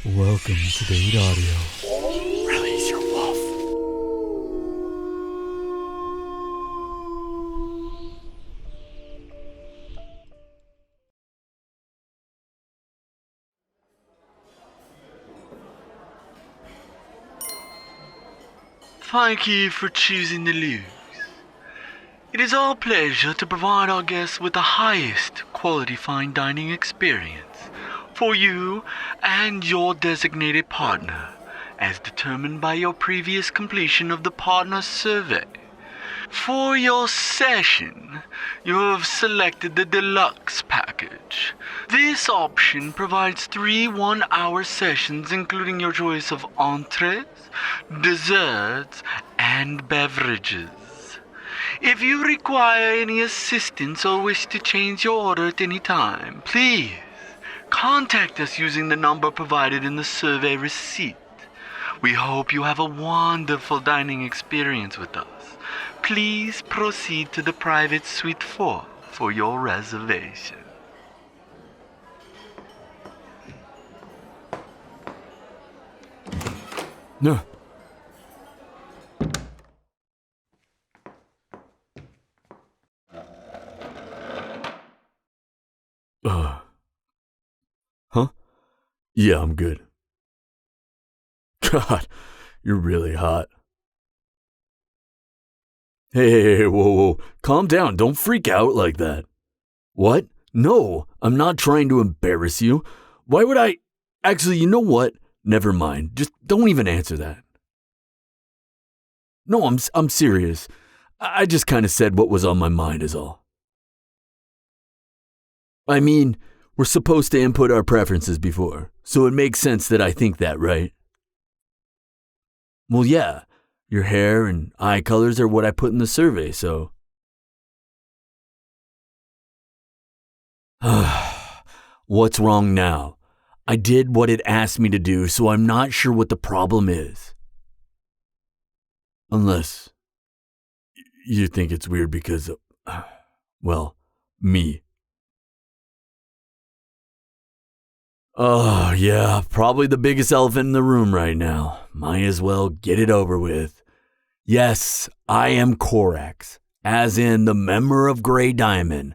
Welcome to Date Audio. Release your wolf. Thank you for choosing the Luke's. It is our pleasure to provide our guests with the highest quality fine dining experience for you and your designated partner, as determined by your previous completion of the partner survey. For your session, you have selected the deluxe package. This option provides 3 one-hour sessions including your choice of entrees, desserts, and beverages. If you require any assistance or wish to change your order at any time, please contact us using the number provided in the survey receipt. We hope you have a wonderful dining experience with us. Please proceed to the private suite 4 for your reservation. No. Huh? Yeah, I'm good. God, you're really hot. Hey, whoa. Calm down. Don't freak out like that. What? No, I'm not trying to embarrass you. Why would I? Actually, you know what? Never mind. Just don't even answer that. No, I'm serious. I just kind of said what was on my mind is all. I mean, we're supposed to input our preferences before, so it makes sense that I think that, right? Well, yeah. Your hair and eye colors are what I put in the survey, so. What's wrong now? I did what it asked me to do, so I'm not sure what the problem is. Unless you think it's weird because of, well, me. Oh, yeah, probably the biggest elephant in the room right now. Might as well get it over with. Yes, I am Corax, as in the member of Grey Diamond.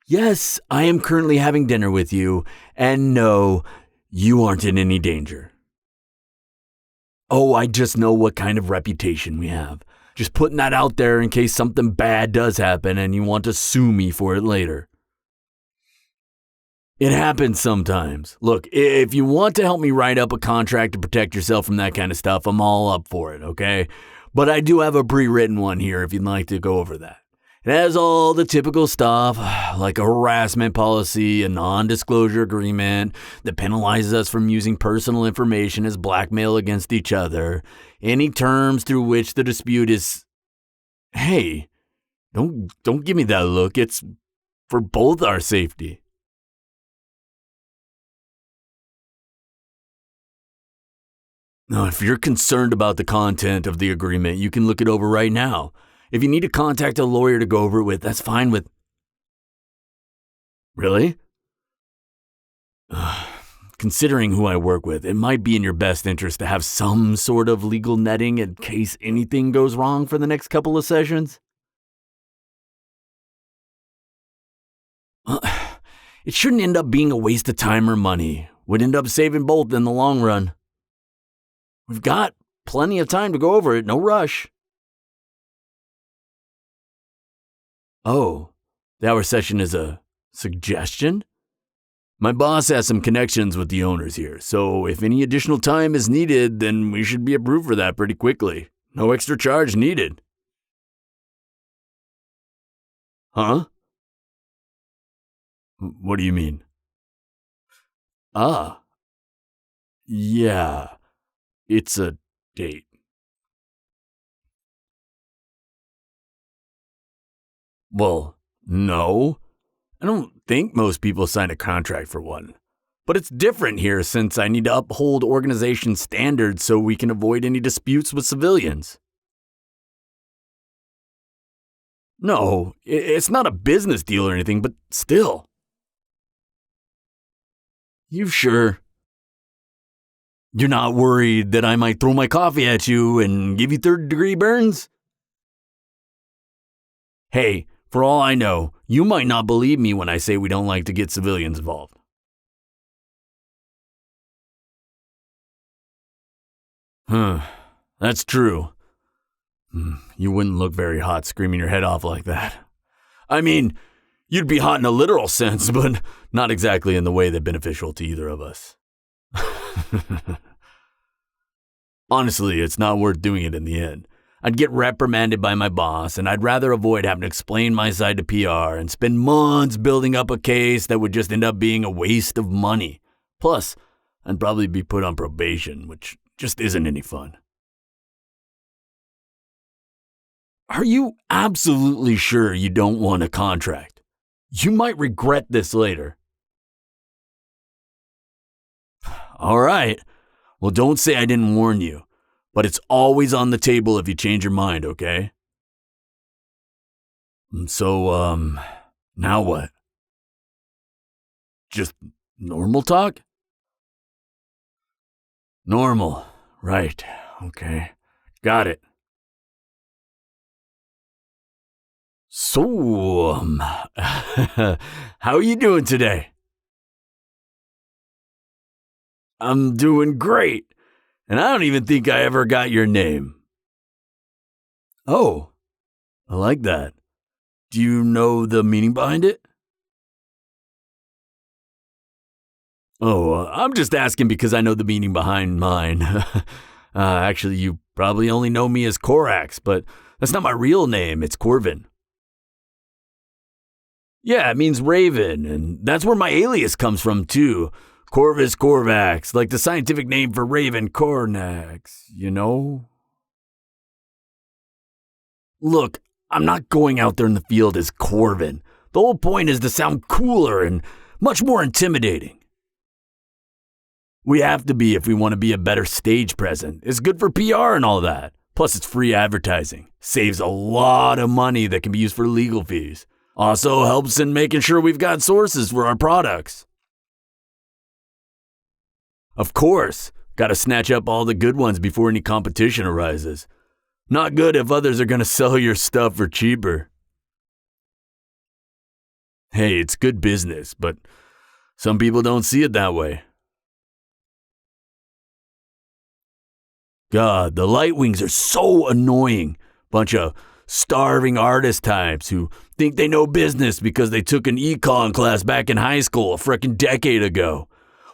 Yes, I am currently having dinner with you, and no, you aren't in any danger. Oh, I just know what kind of reputation we have. Just putting that out there in case something bad does happen and you want to sue me for it later. It happens sometimes. Look, if you want to help me write up a contract to protect yourself from that kind of stuff, I'm all up for it, okay? But I do have a pre-written one here if you'd like to go over that. It has all the typical stuff, like a harassment policy, a non-disclosure agreement that penalizes us from using personal information as blackmail against each other, any terms through which the dispute is... Hey, don't give me that look. It's for both our safety. Now, if you're concerned about the content of the agreement, you can look it over right now. If you need to contact a lawyer to go over it with, that's fine with... Really? Considering who I work with, it might be in your best interest to have some sort of legal netting in case anything goes wrong for the next couple of sessions. It shouldn't end up being a waste of time or money. Would end up saving both in the long run. We've got plenty of time to go over it, no rush. Oh, the hour session is a suggestion? My boss has some connections with the owners here, so if any additional time is needed, then we should be approved for that pretty quickly. No extra charge needed. Huh? What do you mean? Yeah, it's a date. Well, no. I don't think most people sign a contract for one. But it's different here since I need to uphold organization standards so we can avoid any disputes with civilians. No, it's not a business deal or anything, but still. You sure? You're not worried that I might throw my coffee at you and give you third-degree burns? Hey, for all I know, you might not believe me when I say we don't like to get civilians involved. That's true. You wouldn't look very hot screaming your head off like that. I mean, you'd be hot in a literal sense, but not exactly in the way that's beneficial to either of us. Honestly, it's not worth doing it in the end. I'd get reprimanded by my boss, and I'd rather avoid having to explain my side to PR and spend months building up a case that would just end up being a waste of money. Plus, I'd probably be put on probation, which just isn't any fun. Are you absolutely sure you don't want a contract? You might regret this later. All right. Well, don't say I didn't warn you, but it's always on the table if you change your mind, okay? So, now what? Just normal talk? Normal, right, okay. Got it. So, how are you doing today? I'm doing great, and I don't even think I ever got your name. Oh, I like that. Do you know the meaning behind it? Oh, I'm just asking because I know the meaning behind mine. Actually, you probably only know me as Korax, but that's not my real name. It's Corvin. Yeah, it means raven, and that's where my alias comes from, too. Corvus Corvax, like the scientific name for raven Cornax, you know? Look, I'm not going out there in the field as Corvin. The whole point is to sound cooler and much more intimidating. We have to be if we want to be a better stage presence. It's good for PR and all that. Plus, it's free advertising. Saves a lot of money that can be used for legal fees. Also helps in making sure we've got sources for our products. Of course, gotta snatch up all the good ones before any competition arises. Not good if others are gonna sell your stuff for cheaper. Hey, it's good business, but some people don't see it that way. God, the Lightwings are so annoying. Bunch of starving artist types who think they know business because they took an econ class back in high school a frickin' decade ago.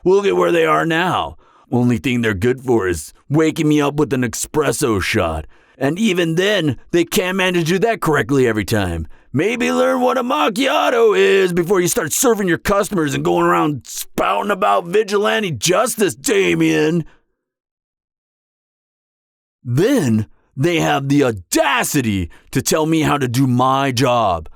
Look at where they are now. Only thing they're good for is waking me up with an espresso shot. And even then, they can't manage to do that correctly every time. Maybe learn what a macchiato is before you start serving your customers and going around spouting about vigilante justice, Damien. Then they have the audacity to tell me how to do my job.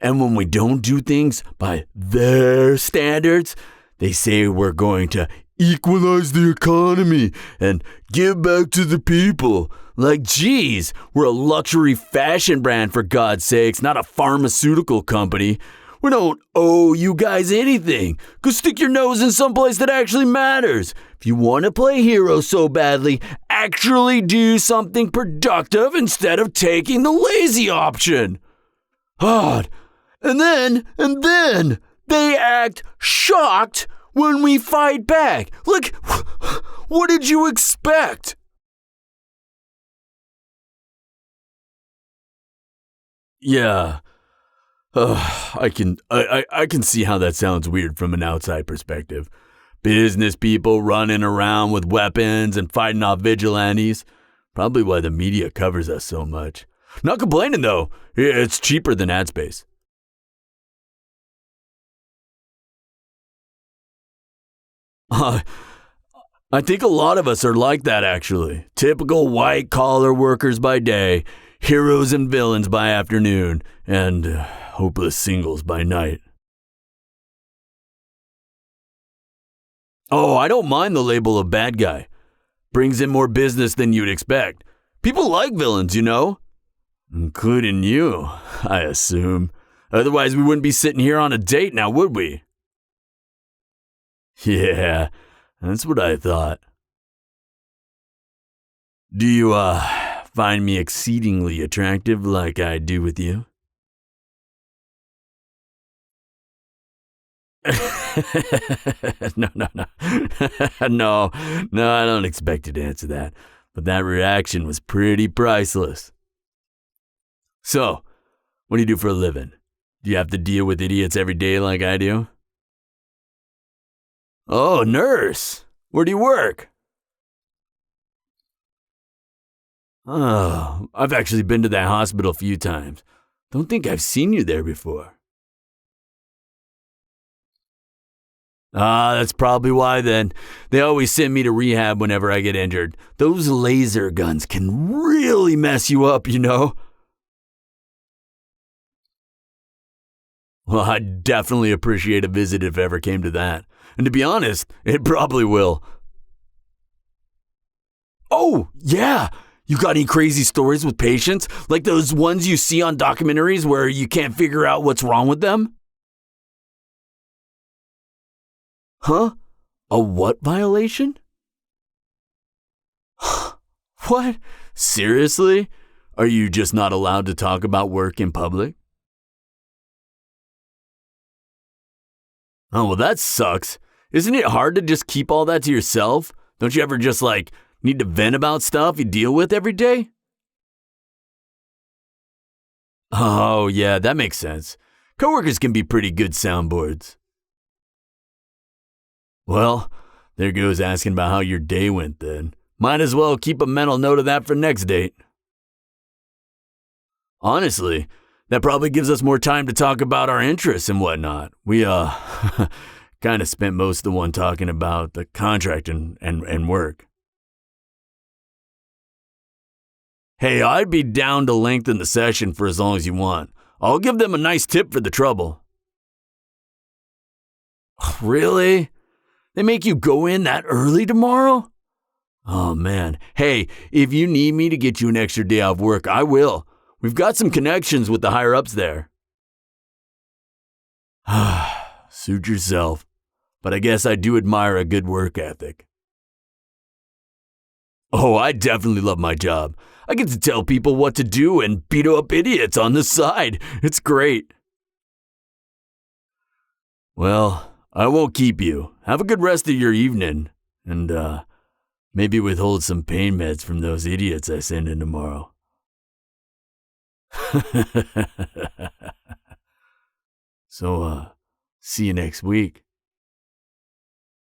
And when we don't do things by their standards, they say we're going to equalize the economy and give back to the people. Like, geez, we're a luxury fashion brand, for God's sakes, not a pharmaceutical company. We don't owe you guys anything. Go stick your nose in someplace that actually matters. If you want to play hero so badly, actually do something productive instead of taking the lazy option. God. And then, they act shocked when we fight back. Like, what did you expect? Yeah. I can see how that sounds weird from an outside perspective. Business people running around with weapons and fighting off vigilantes. Probably why the media covers us so much. Not complaining though. It's cheaper than ad space. I think a lot of us are like that actually. Typical white collar workers by day, heroes and villains by afternoon, and hopeless singles by night. Oh, I don't mind the label of bad guy. Brings in more business than you'd expect. People like villains, you know? Including you, I assume. Otherwise, we wouldn't be sitting here on a date now, would we? Yeah, that's what I thought. Do you, find me exceedingly attractive like I do with you? No, no, no. No, I don't expect you to answer that. But that reaction was pretty priceless. So, what do you do for a living? Do you have to deal with idiots every day like I do? Oh, nurse. Where do you work? Oh, I've actually been to that hospital a few times. Don't think I've seen you there before. That's probably why then. They always send me to rehab whenever I get injured. Those laser guns can really mess you up, you know? Well, I'd definitely appreciate a visit if it ever came to that. And to be honest, it probably will. Oh, yeah! You got any crazy stories with patients? Like those ones you see on documentaries where you can't figure out what's wrong with them? Huh? A what violation? What? Seriously? Are you just not allowed to talk about work in public? Oh, well, that sucks. Isn't it hard to just keep all that to yourself? Don't you ever just, need to vent about stuff you deal with every day? Oh, yeah, that makes sense. Coworkers can be pretty good soundboards. Well, there goes asking about how your day went then. Might as well keep a mental note of that for next date. Honestly, that probably gives us more time to talk about our interests and whatnot. We, kind of spent most of the one talking about the contract and work. Hey, I'd be down to lengthen the session for as long as you want. I'll give them a nice tip for the trouble. Really? They make you go in that early tomorrow? Oh, man. Hey, if you need me to get you an extra day off work, I will. We've got some connections with the higher-ups there. Suit yourself. But I guess I do admire a good work ethic. Oh, I definitely love my job. I get to tell people what to do and beat up idiots on the side. It's great. Well, I won't keep you. Have a good rest of your evening. And, maybe withhold some pain meds from those idiots I send in tomorrow. So, see you next week.